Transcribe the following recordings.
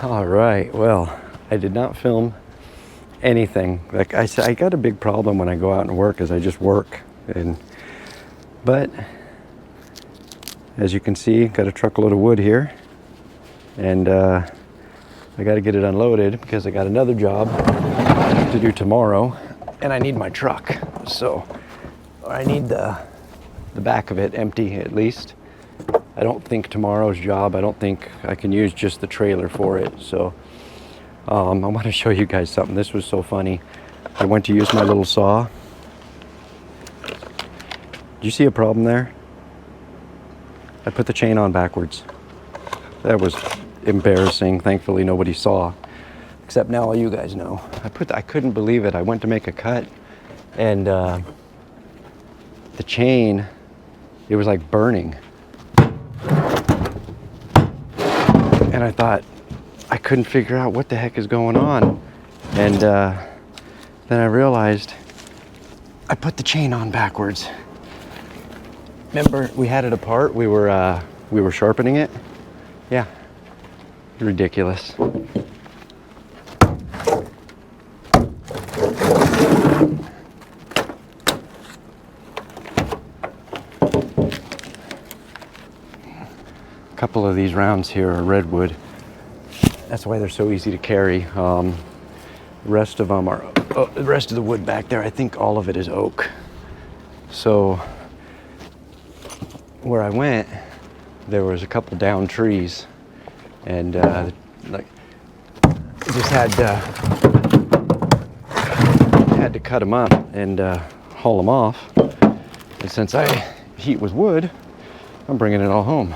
All right, well, I did not film anything. Like I said, I got a big problem when I go out and work is I just work. But as you can see, got a truckload of wood here, and I got to get it unloaded because I got another job to do tomorrow, and I need my truck. So I need the back of it empty at least. I don't think tomorrow's job, I don't think I can use just the trailer for it. So I want to show you guys something. This was so funny. I went to use my little saw. Do you see a problem there? I put the chain on backwards. That was embarrassing. Thankfully nobody saw, except now all you guys know. I couldn't believe it. I went to make a cut, and the chain, it was like burning. And I thought, I couldn't figure out what the heck is going on. And then I realized I put the chain on backwards. Remember, we had it apart. We were sharpening it. Yeah, ridiculous. A couple of these rounds here are redwood. That's why they're so easy to carry. The rest of them are, the rest of the wood back there, I think all of it is oak. So where I went, there was a couple down trees, and like just had to cut them up and haul them off. And since I heat with wood, I'm bringing it all home.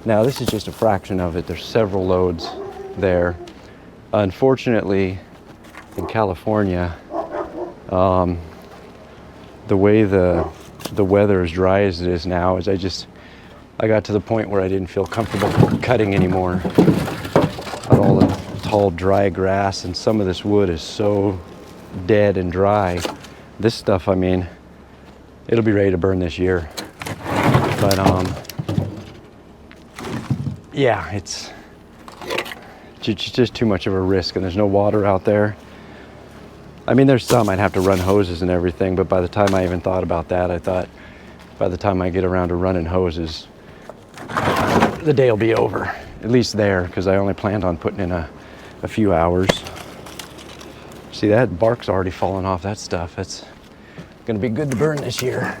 Now this is just a fraction of it. There's several loads there. Unfortunately, in California, the way the weather as dry as it is now is I got to the point where I didn't feel comfortable cutting anymore. Got all the tall dry grass, and some of this wood is so dead and dry. This stuff, I mean, it'll be ready to burn this year. But yeah, it's just too much of a risk, and there's no water out there. I mean, there's some I'd have to run hoses and everything, but by the time I even thought about that, I thought by the time I get around to running hoses, the day will be over, at least there, because I only planned on putting in a few hours. See, that bark's already fallen off that stuff. It's gonna be good to burn this year.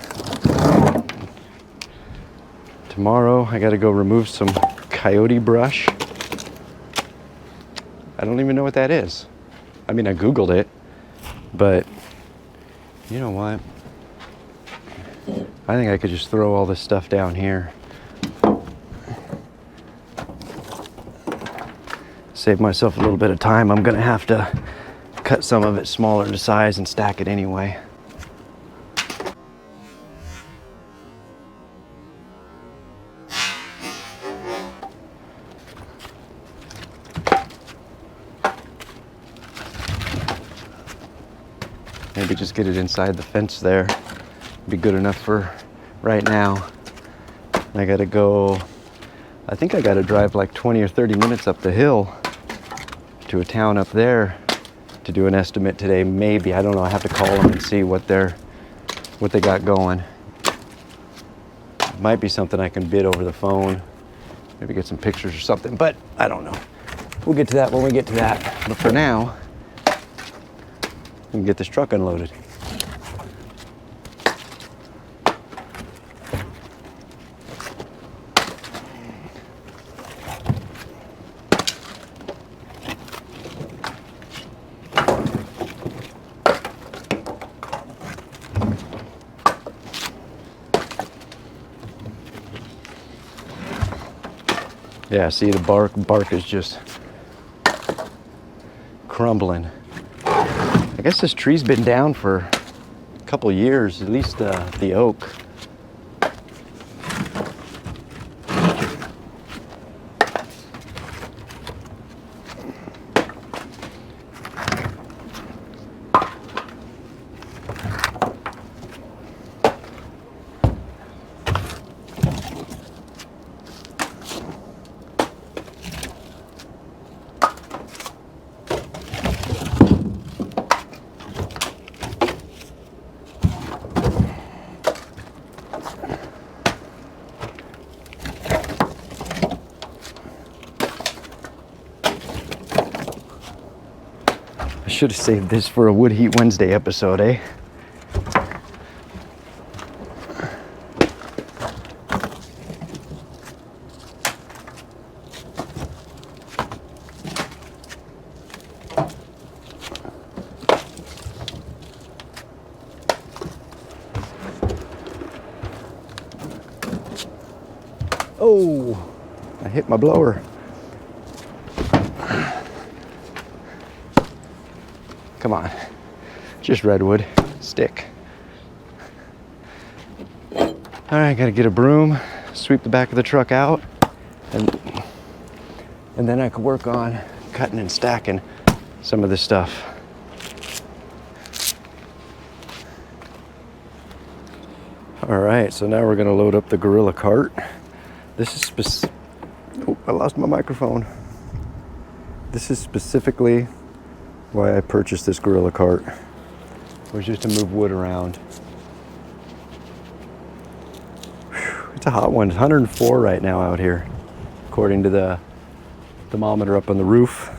Tomorrow, I gotta go remove some coyote brush. I don't even know what that is. I mean, I Googled it, but you know what? I think I could just throw all this stuff down here. Save myself a little bit of time. I'm gonna have to cut some of it smaller into size and stack it anyway. Maybe just get it inside the fence there. Be good enough for right now. I gotta go, I think I gotta drive like 20 or 30 minutes up the hill to a town up there to do an estimate today. Maybe, I don't know, I have to call them and see what they got going. Might be something I can bid over the phone, maybe get some pictures or something, but I don't know. We'll get to that when we get to that. But for now, we can get this truck unloaded. Yeah, see, the bark is just crumbling. I guess this tree's been down for a couple years, at least the oak. I should have saved this for a Wood Heat Wednesday episode, eh? Oh, I hit my blower. Come on, just redwood, stick. All right, gotta get a broom, sweep the back of the truck out, and then I can work on cutting and stacking some of this stuff. All right, so now we're gonna load up the Gorilla cart. This is oh, I lost my microphone. This is specifically why I purchased this Gorilla cart. It was just to move wood around. Whew, it's a hot one. It's 104 right now out here, according to the thermometer up on the roof.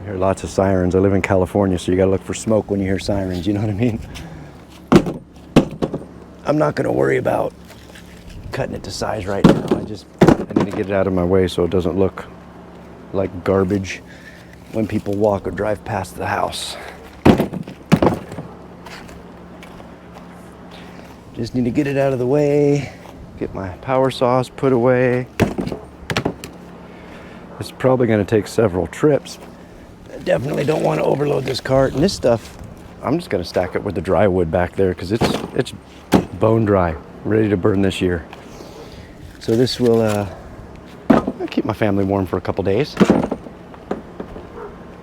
I hear lots of sirens. I live in California, so you gotta look for smoke when you hear sirens, you know what I mean? I'm not gonna worry about cutting it to size right now. I need to get it out of my way so it doesn't look like garbage when people walk or drive past the house. Just need to get it out of the way, get my power saws put away. It's probably gonna take several trips. I definitely don't want to overload this cart. And this stuff, I'm just gonna stack it with the dry wood back there because it's bone dry, ready to burn this year. So this will keep my family warm for a couple days.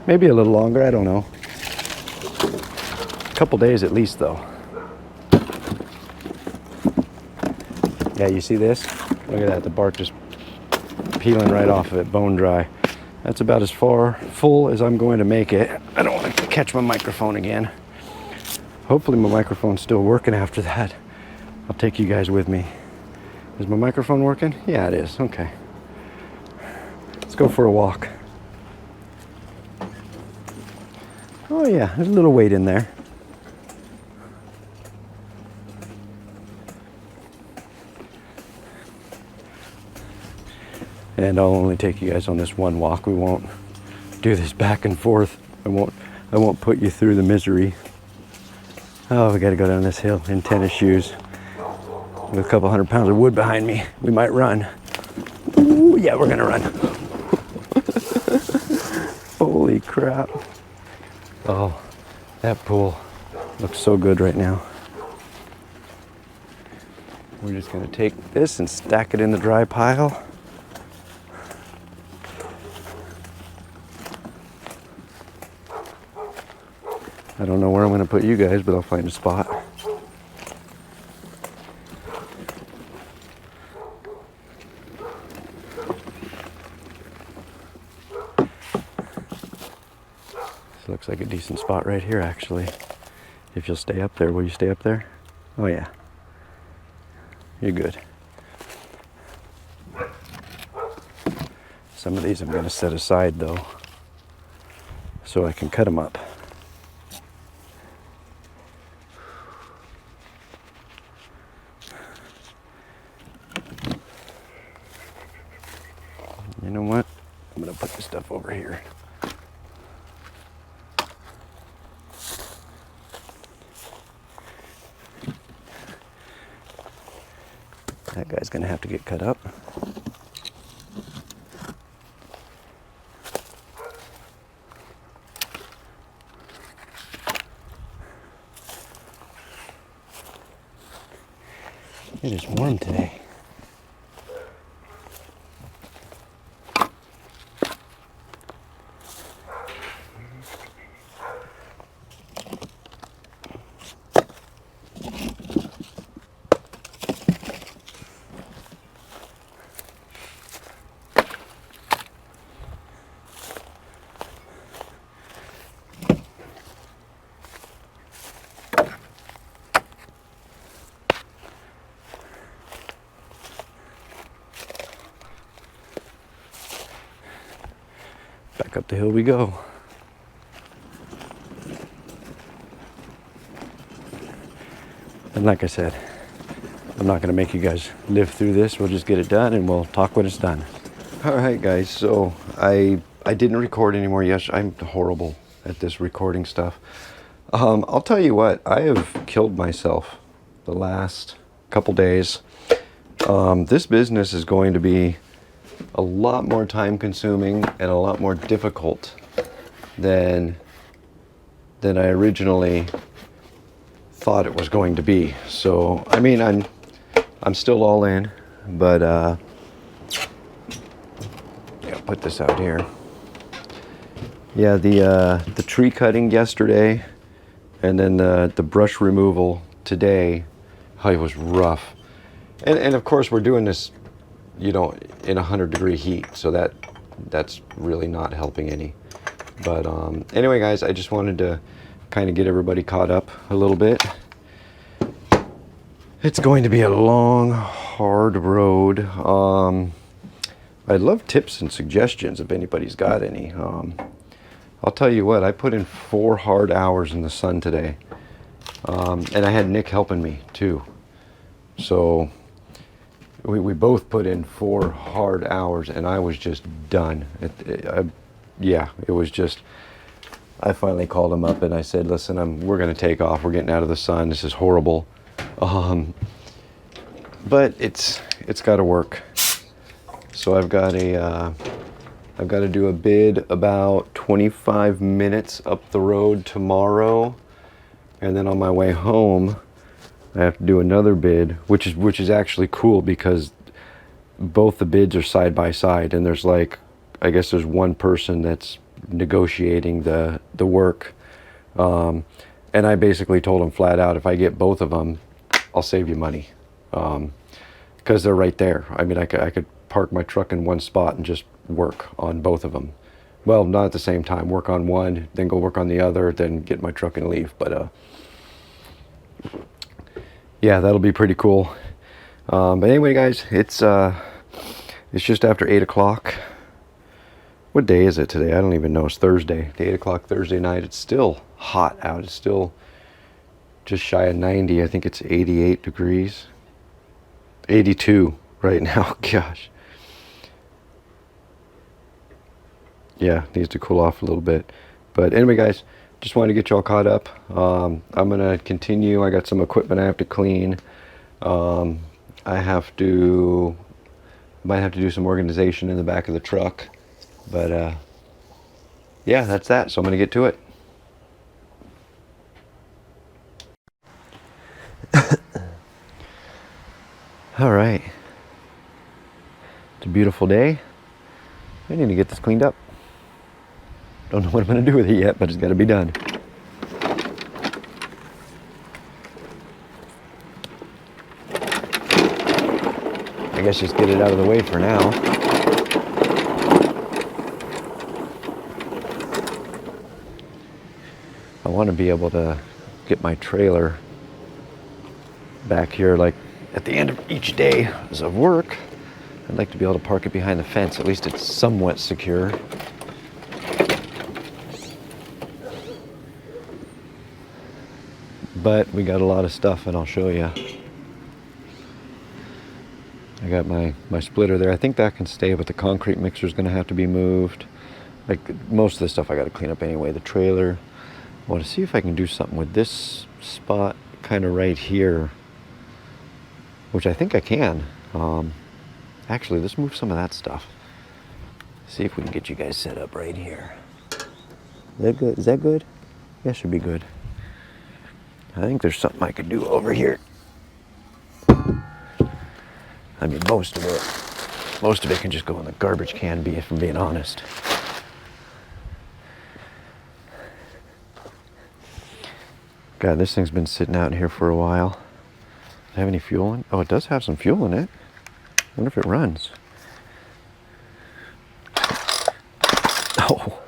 Maybe a little longer, I don't know. A couple days at least though. Yeah, you see this? Look at that, the bark just peeling right off of it, bone dry. That's about as far full as I'm going to make it. I don't want to catch my microphone again. Hopefully my microphone's still working after that. I'll take you guys with me. Is my microphone working? Yeah, it is. Okay. Let's go for a walk. Oh yeah, there's a little weight in there. And I'll only take you guys on this one walk. We won't do this back and forth. I won't put you through the misery. Oh, we gotta go down this hill in tennis shoes. With a couple 100 pounds of wood behind me, we might run. Ooh, yeah, we're gonna run. Holy crap. Oh, that pool looks so good right now. We're just gonna take this and stack it in the dry pile. I don't know where I'm gonna put you guys, but I'll find a spot. Looks like a decent spot right here, actually. If you'll stay up there, will you stay up there? Oh yeah, you're good. Some of these I'm gonna set aside though, so I can cut them up. You know what? I'm gonna put this stuff over here. That guy's gonna have to get cut up. It is warm today. Back up the hill we go. And like I said, I'm not going to make you guys live through this. We'll just get it done and we'll talk when it's done. All right, guys. So I didn't record anymore yesterday. I'm horrible at this recording stuff. I'll tell you what, I have killed myself the last couple days. This business is going to be a lot more time consuming and a lot more difficult than I originally thought it was going to be. So I mean, I'm still all in, but yeah, put this out here. Yeah, the tree cutting yesterday and then the brush removal today, it was rough. And of course we're doing this, you know, in 100-degree heat, so that's really not helping any. But anyway, guys, I just wanted to kind of get everybody caught up a little bit. It's going to be a long, hard road. I'd love tips and suggestions if anybody's got any. I'll tell you what, I put in 4 hard hours in the sun today. And I had Nick helping me too. So we both put in 4 hard hours and I was just done. Yeah, it was just, I finally called him up and I said, listen, we're going to take off. We're getting out of the sun. This is horrible. But it's got to work. So I've got to do a bid about 25 minutes up the road tomorrow. And then on my way home, I have to do another bid, which is actually cool because both the bids are side by side, and there's like, I guess there's one person that's negotiating the work. And I basically told him flat out, if I get both of them, I'll save you money. Because they're right there. I mean, I could park my truck in one spot and just work on both of them. Well, not at the same time. Work on one, then go work on the other, then get my truck and leave. But yeah, that'll be pretty cool. But anyway, guys, it's just after 8 o'clock. What day is it today? I don't even know. It's Thursday. 8 o'clock Thursday night. It's still hot out. It's still just shy of 90. I think it's 88 degrees. 82 right now. Gosh. Yeah, needs to cool off a little bit. But anyway, guys, just wanted to get y'all caught up. I'm going to continue. I got some equipment I have to clean. I might have to do some organization in the back of the truck. But yeah, that's that. So I'm going to get to it. All right. It's a beautiful day. I need to get this cleaned up. Don't know what I'm going to do with it yet, but it's got to be done. I guess just get it out of the way for now. I want to be able to get my trailer back here, like at the end of each day of work. I'd like to be able to park it behind the fence. At least it's somewhat secure. But we got a lot of stuff, and I'll show you. I got my splitter there. I think that can stay, but the concrete mixer is going to have to be moved. Like most of the stuff I got to clean up anyway. The trailer. I want to see if I can do something with this spot kind of right here, which I think I can. Actually, let's move some of that stuff. See if we can get you guys set up right here. Is that good? Is that good? Yeah, should be good. I think there's something I could do over here. I mean, most of it can just go in the garbage can, if I'm being honest. God, this thing's been sitting out in here for a while. Does it have any fuel in it? Oh, it does have some fuel in it. I wonder if it runs. Oh.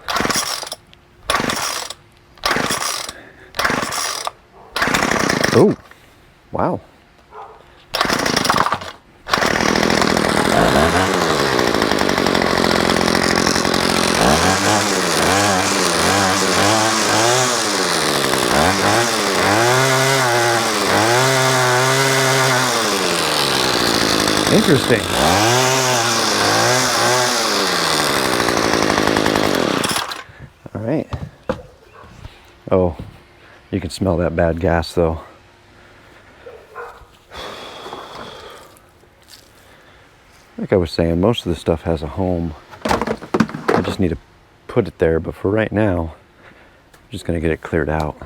Oh, wow. Interesting. All right. Oh, you can smell that bad gas though. Like I was saying, most of the stuff has a home. I just need to put it there, but for right now, I'm just gonna get it cleared out.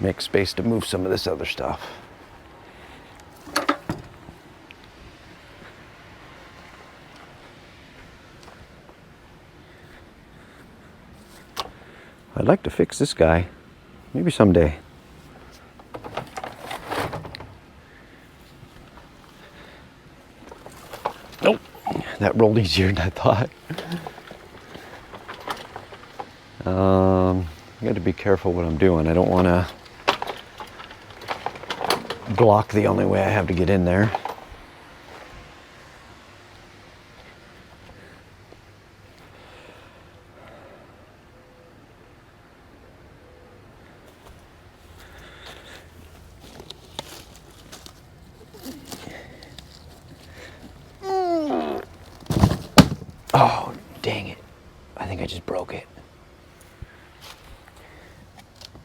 Make space to move some of this other stuff. I'd like to fix this guy, maybe someday. Nope, that rolled easier than I thought. I got to be careful what I'm doing. I don't want to block the only way I have to get in there. Oh, dang it. I think I just broke it.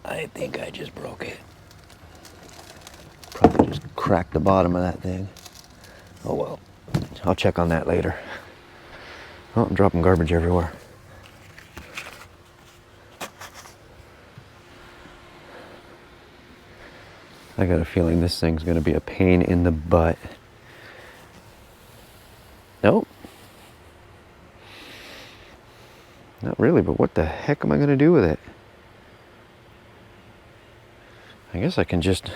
I think I just broke it. Probably just cracked the bottom of that thing. Oh well, I'll check on that later. Oh, I'm dropping garbage everywhere. I got a feeling this thing's gonna be a pain in the butt. Nope. Not really, but what the heck am I gonna do with it? I guess I can just...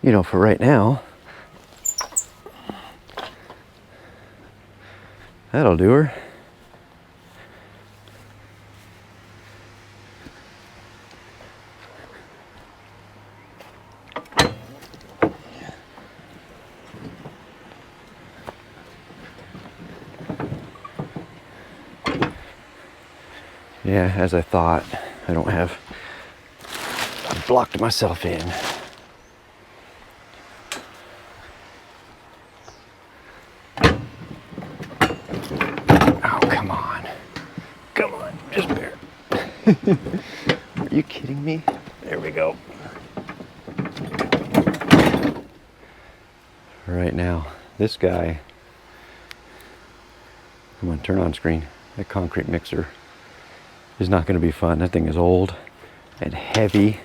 You know, for right now, that'll do her. Yeah, as I thought, I don't have... I've blocked myself in. Oh, come on. Come on, just bear. Are you kidding me? There we go. Right now, this guy... Come on, turn on screen. That concrete mixer is not going to be fun. That thing is old and heavy,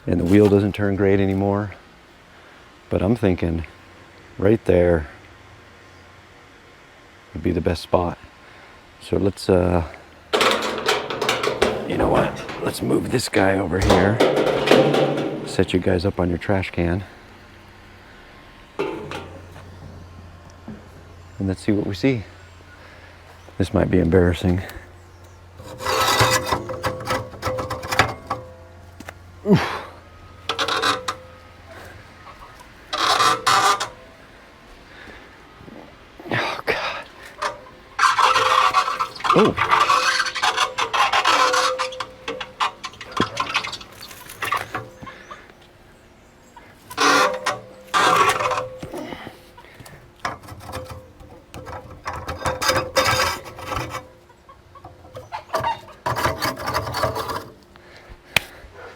and the wheel doesn't turn great anymore. But I'm thinking right there would be the best spot. So let's, you know what? Let's move this guy over here. Set you guys up on your trash can. And let's see what we see. This might be embarrassing. Oof. Oh, God. Oh.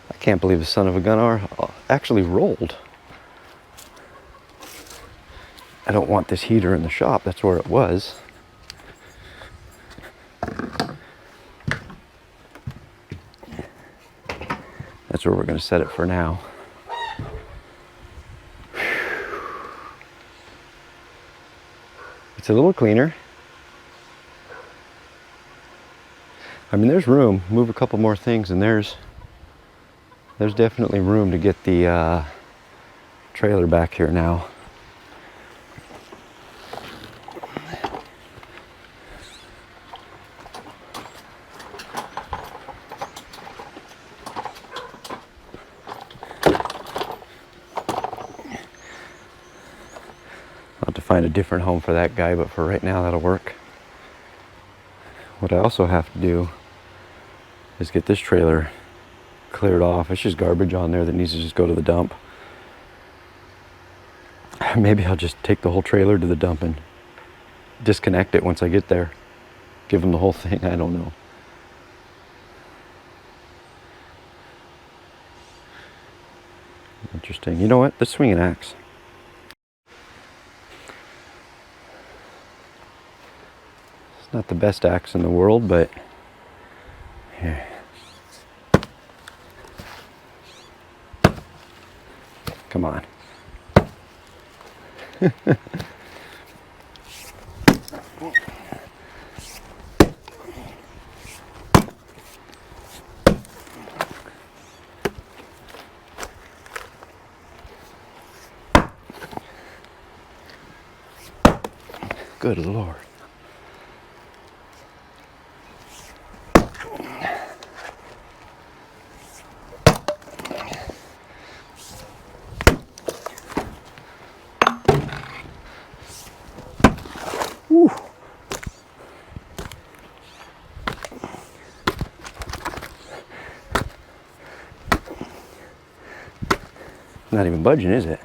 I can't believe the son of a gun actually rolled. I don't want this heater in the shop. That's where it was. That's where we're going to set it for now. It's a little cleaner. I mean, there's room. Move a couple more things and there's definitely room to get the trailer back here now. find a different home for that guy, but for right now that'll work. What I also have to do is get this trailer cleared off. It's just garbage on there that needs to just go to the dump. Maybe I'll just take the whole trailer to the dump and disconnect it once I get there. Give them the whole thing, I don't know. Interesting. You know what? Let's swing an axe. It's not the best axe in the world, but here. Come on. Good Lord. Whew. Not even budging, is it?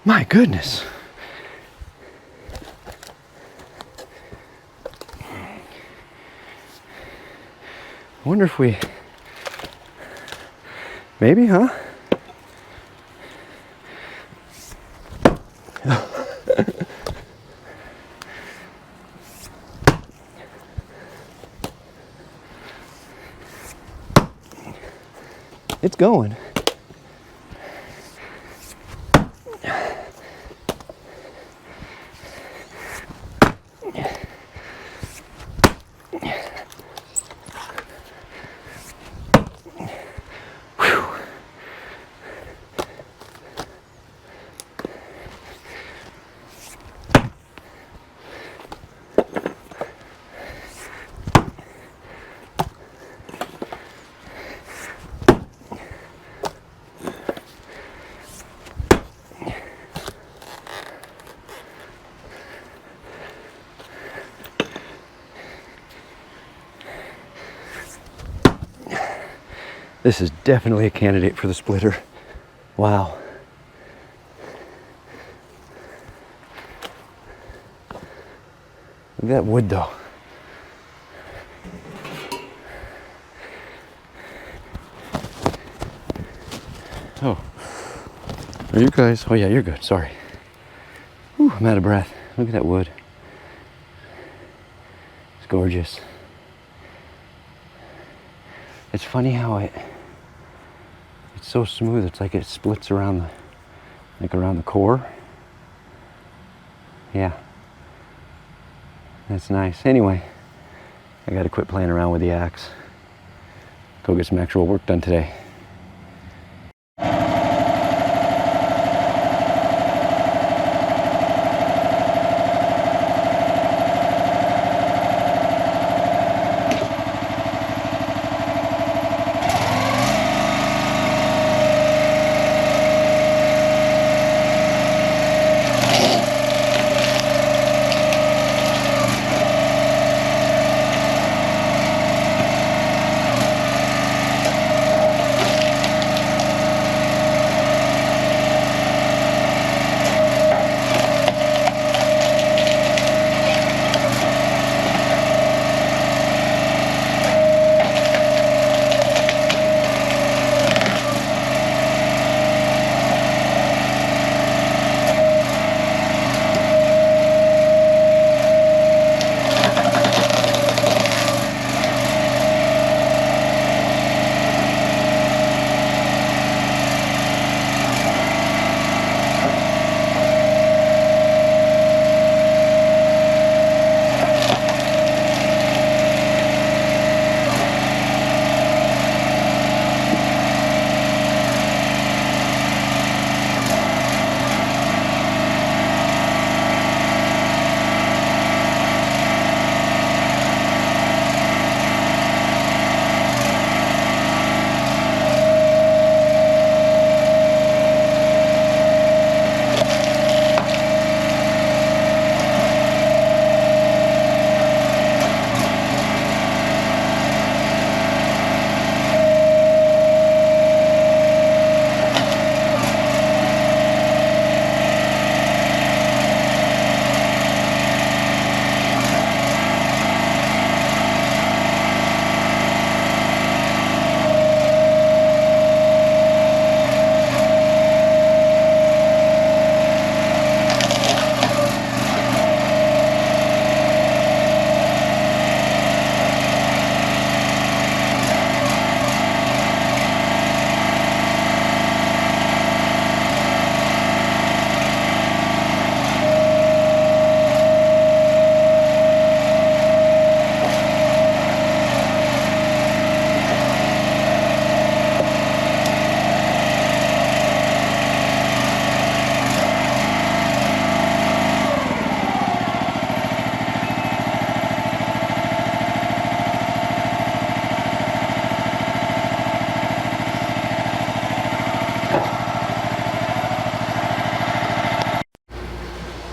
My goodness. I wonder if we, maybe, huh? It's going. This is definitely a candidate for the splitter. Wow. Look at that wood though. Oh, are you guys? Oh yeah, you're good, sorry. Whew, I'm out of breath. Look at that wood. It's gorgeous. It's funny how it's so smooth. It's like it splits around the core. Yeah, that's nice. Anyway, I gotta quit playing around with the axe. Go get some actual work done today.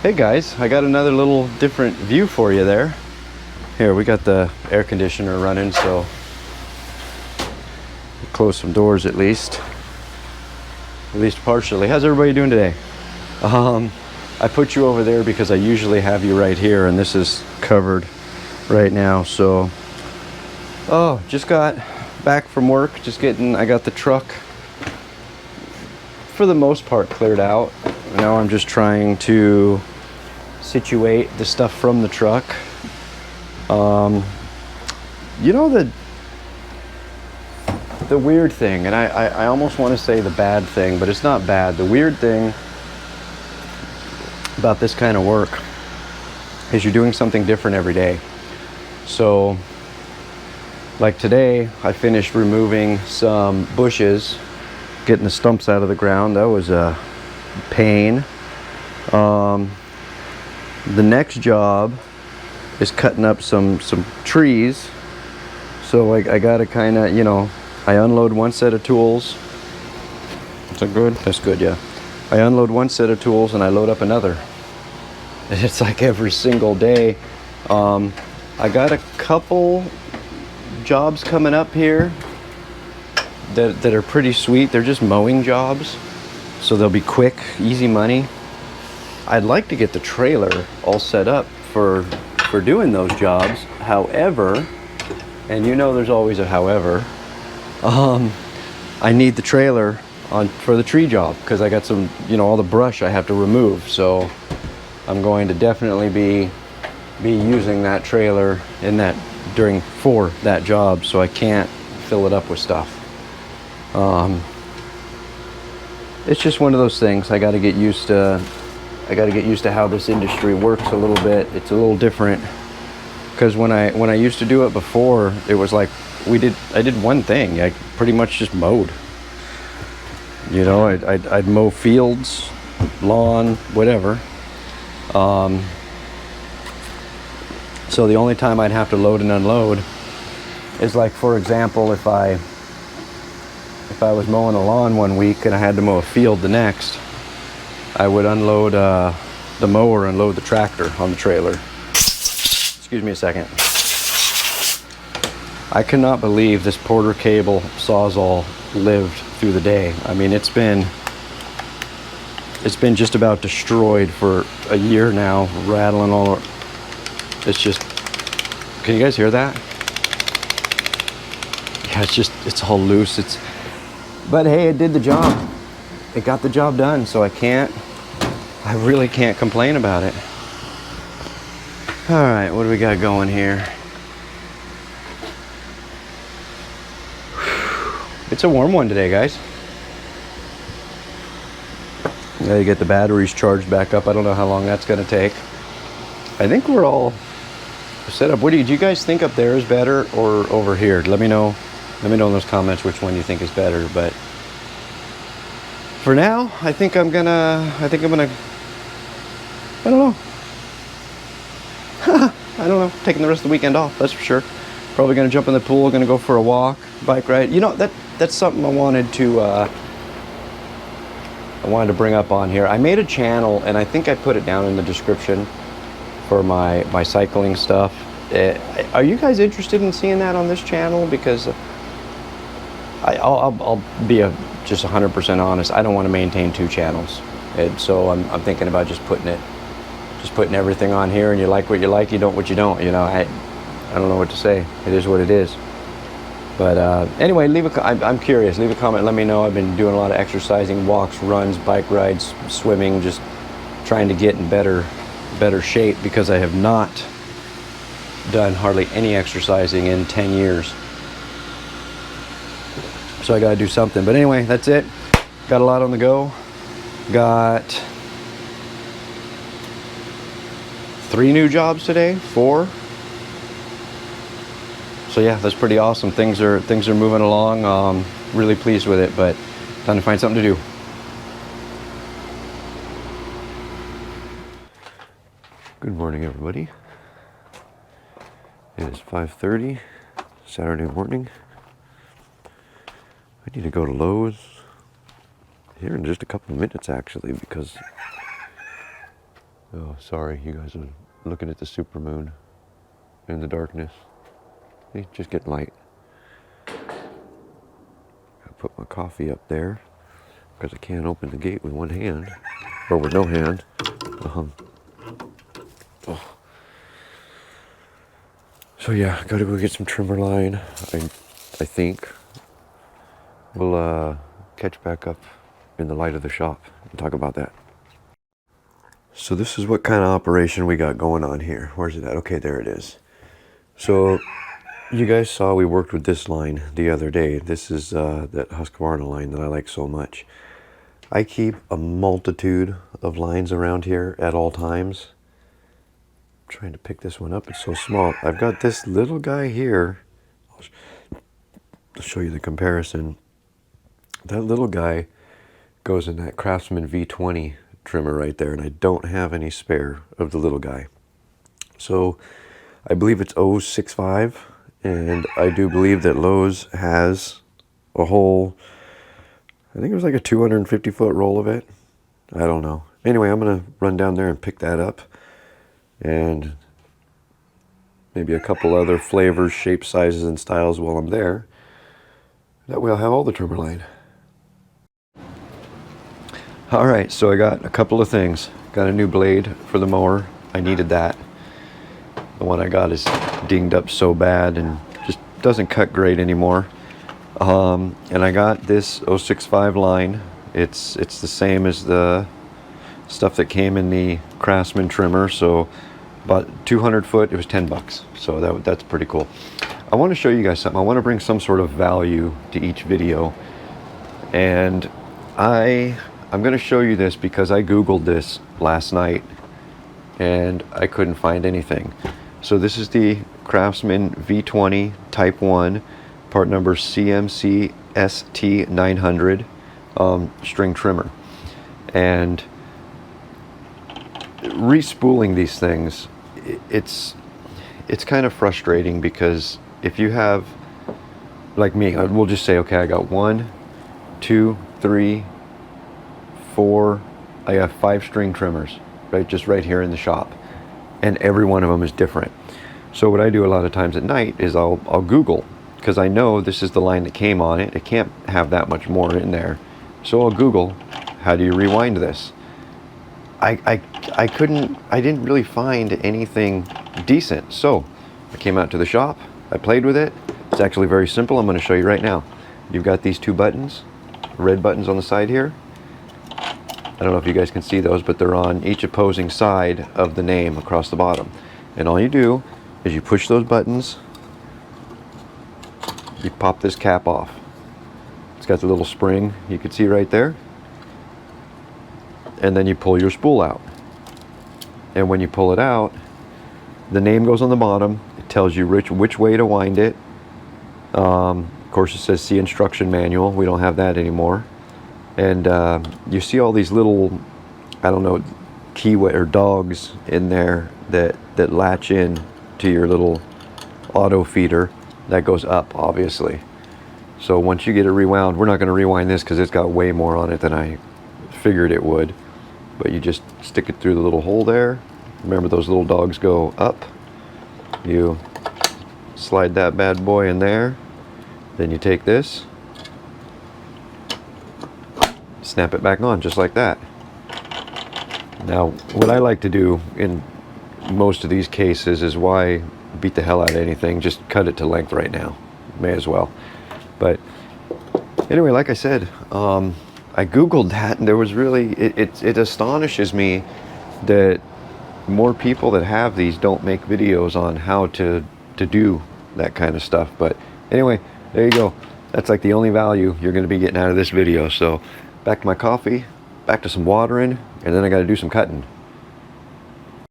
Hey guys, I got another little different view for you there. Here, we got the air conditioner running, so close some doors at least partially. How's everybody doing today? I put you over there because I usually have you right here, and this is covered right now. So, just got back from work. I got the truck for the most part cleared out. Now I'm just trying to situate the stuff from the truck. You know, the weird thing, and I almost want to say the bad thing, but it's not bad. The weird thing about this kind of work is you're doing something different every day. So, like today, I finished removing some bushes, getting the stumps out of the ground. That was a pain. The next job is cutting up some trees. So I gotta kind of, I unload one set of tools. Is that good? That's good, yeah. I unload one set of tools and I load up another. It's like every single day. I got a couple jobs coming up here that are pretty sweet. They're just mowing jobs, so they'll be quick, easy money. I'd like to get the trailer all set up for doing those jobs. However, and there's always a however, I need the trailer for the tree job because I got some, all the brush I have to remove. So I'm going to definitely be using that trailer for that job, so I can't fill it up with stuff. It's just one of those things. I got to get used to how this industry works a little bit. It's a little different because when I used to do it before, it was like I did one thing. I pretty much just mowed. I'd mow fields, lawn, whatever. So the only time I'd have to load and unload is, like, for example, if I was mowing a lawn one week and I had to mow a field the next, I would unload the mower and load the tractor on the trailer. Excuse me a second. I cannot believe this Porter Cable Sawzall lived through the day. I mean, it's been just about destroyed for a year now, rattling all over. It's just, can you guys hear that? Yeah, it's all loose. But hey, it did the job. It got the job done, so I really can't complain about it. All right, what do we got going here? It's a warm one today, guys. Now you get the batteries charged back up. I don't know how long that's going to take. I think we're all set up. Do you guys think up there is better or over here? Let me know in those comments which one you think is better. But for now, I think I'm gonna, I don't know. I don't know. Taking the rest of the weekend off, that's for sure. Probably gonna jump in the pool, gonna go for a walk, bike ride. That's something I wanted to bring up on here. I made a channel, and I think I put it down in the description for my cycling stuff. Are you guys interested in seeing that on this channel? Because I'll be just 100% honest. I don't want to maintain two channels, and so I'm thinking about just putting everything on here. And you like what you like, you don't what you don't. I don't know what to say. It is what it is. But anyway, I'm curious. Leave a comment. Let me know. I've been doing a lot of exercising, walks, runs, bike rides, swimming, just trying to get in better shape because I have not done hardly any exercising in 10 years. So I got to do something. But anyway, that's it. Got a lot on the go. Got 3 new jobs today, 4. So yeah, that's pretty awesome. Things are moving along. Really pleased with it, but time to find something to do. Good morning, everybody. It is 5:30, Saturday morning. I need to go to Lowe's here in just a couple of minutes, actually, because Oh, sorry, you guys are looking at the supermoon in the darkness. It's just getting light. I put my coffee up there because I can't open the gate with one hand, or with no hand. Oh. So yeah, gotta go get some trimmer line. I think we'll catch back up in the light of the shop and talk about that. So this is what kind of operation we got going on here. Where's it at? Okay, there it is. So you guys saw we worked with this line the other day. This is that Husqvarna line that I like so much. I keep a multitude of lines around here at all times. I'm trying to pick this one up, it's so small. I've got this little guy here. I'll show you the comparison. That little guy goes in that Craftsman V20 trimmer right there, and I don't have any spare of the little guy. So I believe it's 065, and I do believe that Lowe's has a whole, I think it was like a 250 foot roll of it. I don't know. Anyway, I'm gonna run down there and pick that up, and maybe a couple other flavors, shapes, sizes, and styles while I'm there. That way I'll have all the trimmer line. All right, so I got a couple of things. Got a new blade for the mower. I needed that. The one I got is dinged up so bad and just doesn't cut great anymore. And I got this 065 line. It's the same as the stuff that came in the Craftsman trimmer. So about 200 foot, it was 10 bucks. So that's pretty cool. I want to show you guys something. I want to bring some sort of value to each video. And I'm going to show you this because I Googled this last night and I couldn't find anything. So this is the Craftsman V20 Type 1, part number CMC ST900 string trimmer. And respooling these things, it's kind of frustrating because if you have, like me, we'll just say, okay, I got 1, 2, 3, 4, I have 5 string trimmers, right, just right here in the shop, and every one of them is different. So what I do a lot of times at night is I'll Google, because I know this is the line that came on it. It can't have that much more in there. So I'll Google, how do you rewind this? I didn't really find anything decent. So I came out to the shop, I played with it. It's actually very simple. I'm going to show you right now. You've got these 2 buttons, red buttons on the side here. I don't know if you guys can see those, but they're on each opposing side of the name across the bottom. And all you do is you push those buttons, you pop this cap off. It's got the little spring you can see right there. And then you pull your spool out. And when you pull it out, the name goes on the bottom. It tells you which way to wind it. Of course, it says see instruction manual. We don't have that anymore. And you see all these little, I don't know, keyway or dogs in there that latch in to your little auto feeder that goes up, obviously. So once you get it rewound, we're not going to rewind this because it's got way more on it than I figured it would. But you just stick it through the little hole there. Remember, those little dogs go up. You slide that bad boy in there. Then you take this, snap it back on just like that. Now, what I like to do in most of these cases is, why beat the hell out of anything, just cut it to length right now. May as well. But anyway, like I said, I Googled that, and there was really, it astonishes me that more people that have these don't make videos on how to do that kind of stuff. But anyway, there you go. That's like the only value you're going to be getting out of this video. So back to my coffee, back to some watering, and then I got to do some cutting.